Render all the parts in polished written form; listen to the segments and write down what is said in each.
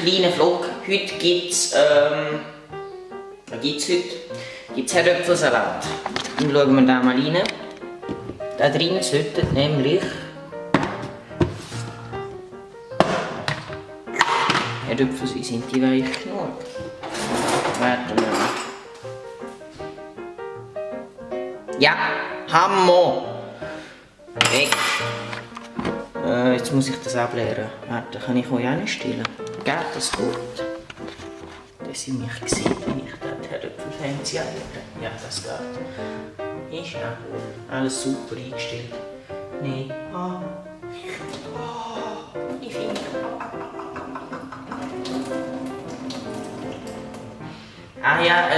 kleinen Vlog. Heute gibt es was gibt's heute? Gibt's Herdöpfelsalat. Dann schauen wir da mal rein. Da drin sollten nämlich Herdöpfel sein. Sind die weich genug? Warten wir mal. Ja, Hammer! Weg! Jetzt muss ich das ableeren. Warte, kann ich euch auch nicht stellen? Geht das gut? Dass ihr mich seht, wenn ich da die Herdöpfelfancy anlege. Ja, das geht. Ist ja alles super eingestellt. Nein. Die Finger. Ah ja,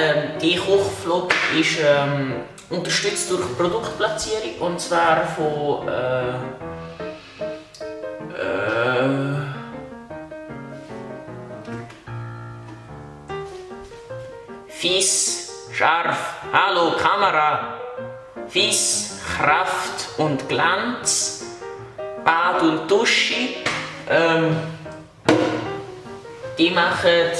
die Kochvlog ist unterstützt durch Produktplatzierung und zwar von Fiss, Scharf, Hallo Kamera, Fiss, Kraft und Glanz, Bad und Dusche. Die machen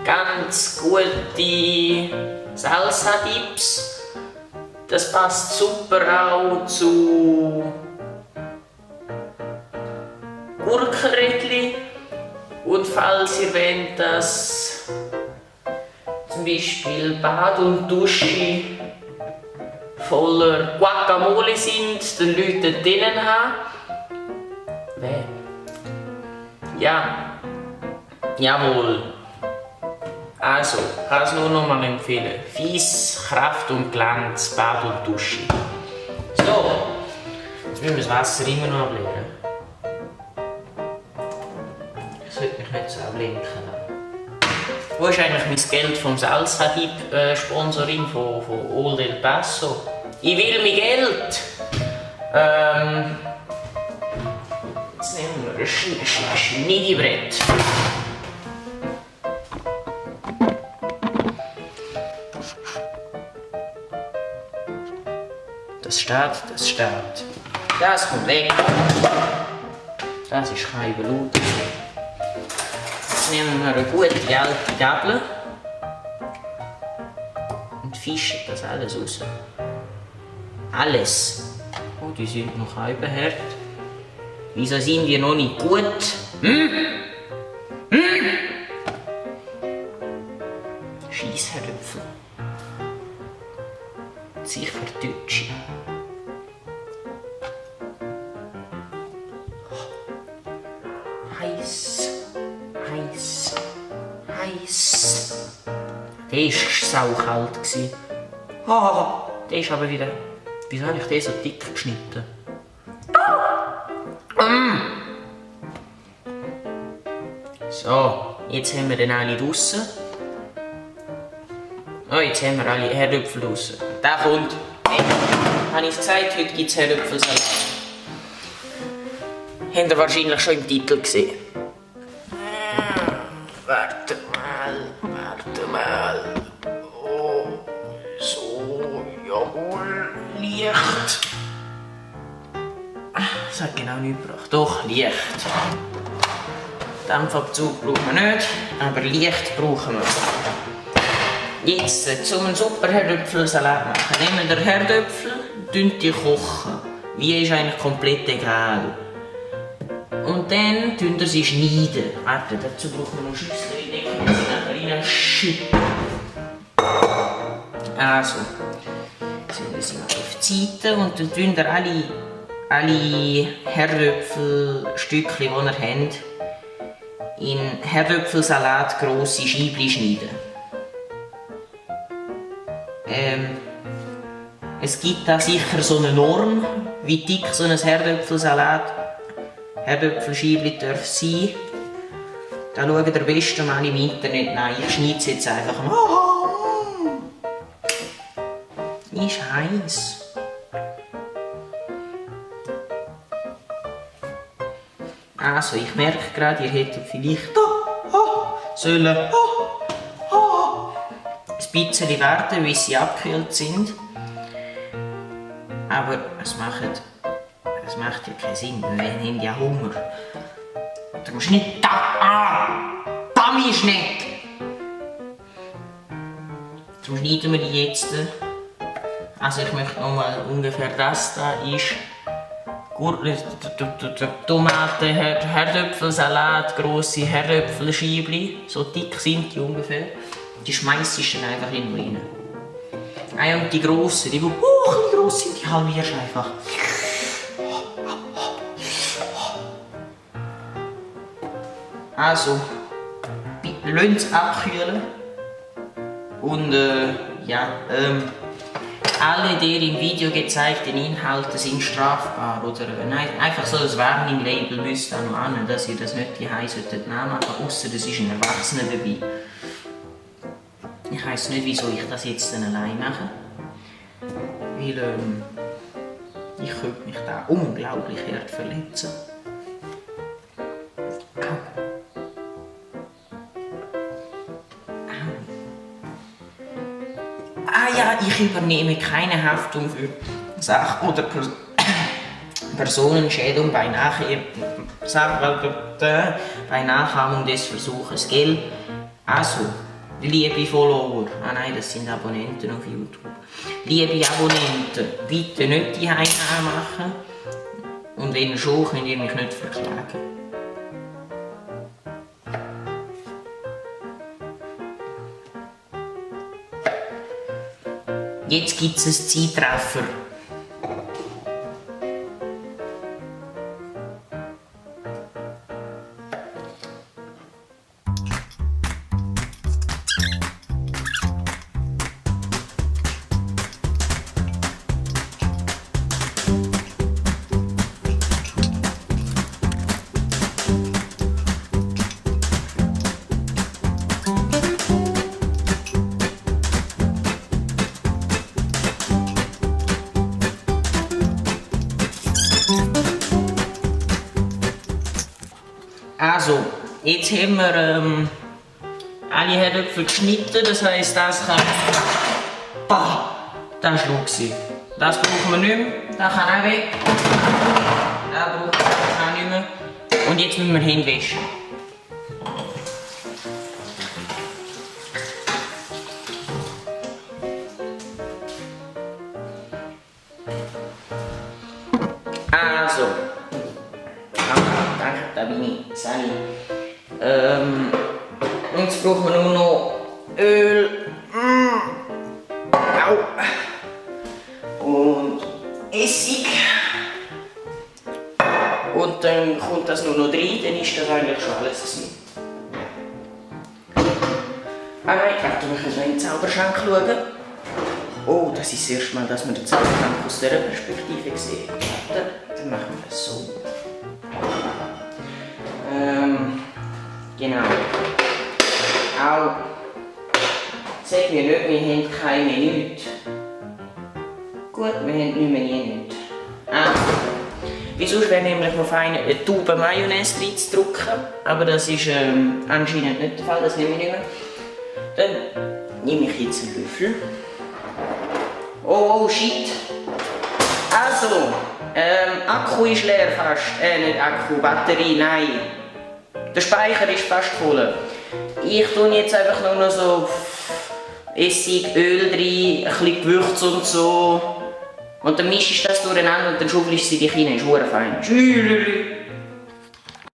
ganz gute Salsa-Dips. Das passt super auch zu Gurkenrädli. Und falls ihr wollt, dass zum Beispiel Bad und Dusche voller Guacamole sind, dann läutet denen an. Wer? Ja. Jawohl. Also, kann es nur noch mal empfehlen. Fiss, Kraft und Glanz, Bad und Dusche. So, jetzt müssen wir das Wasser immer noch ableeren. Ich sollte mich nicht so ablenken lassen. Wo ist eigentlich mein Geld vom Salsa-Dip-Sponsoring von Old El Paso? Ich will mein Geld! Jetzt nehmen wir ein Schneidebrett. Das steht, das steht. Das kommt weg. Das ist kein Blut. Jetzt nehmen wir eine gute alte Gabel und fischen das alles raus. Alles. Oh, die sind noch halb hart. Wieso sind die noch nicht gut? Scheissherdöpfel. Sicher Deutsche. Heiß, heiß, heiß. Der war saukalt. Der ist aber wieder. Wieso habe ich den so dick geschnitten? So, jetzt haben wir den alle draussen. Oh, jetzt haben wir alle Herdöpfel draussen. Der kommt. Habe ich gesagt, heute gibt es Herdöpfelsalat. Habt ihr wahrscheinlich schon im Titel gesehen. Warte mal. Oh, so, jawohl, Licht. Das hat genau nichts gebracht. Doch, Licht. Dämpfabzug brauchen wir nicht, aber Licht brauchen wir. Jetzt, um einen super Herdöpfelsalat machen, nehmen wir den Herdöpfel, die kochen. Wie ist eigentlich komplett egal. Und dann schneiden wir sie schneiden. Warte, dazu brauchen wir noch Schüssel, die können wir sie nachher reinschütten. Also, stellen wir sie mal auf die Seite und dann schneiden wir alle Herdöpfelstückchen, die ihr habt, in Herdöpfelsalat grosse Scheibchen schneiden. Es gibt da sicher so eine Norm, wie dick so ein Herdöpfelscheibchen darf sein. Da schaut ihr am besten mal im Internet nach. Ich schneide es jetzt einfach mal. Ist heiß. Also, ich merke gerade, ihr hättet vielleicht sollen ein bisschen warten, bis sie abgekühlt sind. Aber es macht ja keinen Sinn, wir haben ja Hunger. Du musst nicht da. Da ist nicht. Darum schneiden wir die jetzt. Also ich möchte nochmal ungefähr das da ist. Tomaten, Herdöpfelsalat, grosse Herdöpfelscheibli. So dick sind die ungefähr. Die schmeißt du dann einfach in rein. Ah, und die grossen, die gross sind, die halbierst du einfach. Also, lasst es abkühlen. Und alle der im Video gezeigten Inhalte sind strafbar. Oder nein, einfach so das Warning-Label müsst ihr noch an, dass ihr das nicht die solltet nachmachen, ausser es ist ein Erwachsener dabei. Ich weiss nicht, wieso ich das jetzt dann allein mache. Weil ich könnte mich da unglaublich hart verletzen. Ah ja, ich übernehme keine Haftung für Sach- oder Personenschädigung bei Nachahmung des Versuches, gell? Also, liebe Follower, nein, das sind Abonnenten auf YouTube. Liebe Abonnenten, bitte nicht die nachmachen. Und wenn schon, könnt ihr mich nicht verklagen. Jetzt gibt es einen Zeitraffer. Also, jetzt haben wir alle Herdöpfel geschnitten, das heisst, das kann... Bah! Das war schlau. Das brauchen wir nicht mehr, das kann auch weg. Das brauchen wir auch nicht mehr. Und jetzt müssen wir hinwaschen. Also. Danke, da bin ich. Sally. Und jetzt brauchen wir nur noch Öl. Au. Und Essig. Und dann kommt das nur noch rein, dann ist das eigentlich schon alles gewesen. Ah nein, warte, wir können noch in den Zauberschrank schauen. Oh, das ist das erste Mal, dass wir den Zauberschrank aus dieser Perspektive sehen. Warte, dann machen wir es so. Genau. Auch. Sag mir nicht, wir haben keine nichts. Gut, wir haben nicht mehr nichts. Wie sonst wäre nämlich noch fein, eine Tube Mayonnaise reinzudrücken. Aber das ist anscheinend nicht der Fall, das nehme ich nicht mehr. Dann nehme ich jetzt einen Löffel. Oh shit. Also, Akku ist leer fast. Nicht Akku, Batterie, nein. Der Speicher ist fast voll. Ich tue jetzt einfach nur noch so Essig, Öl rein, ein bisschen Gewürz und so. Und dann mischst du das durcheinander und dann schaufelst du sie dich rein. Ist verdammt fein. Tschüss.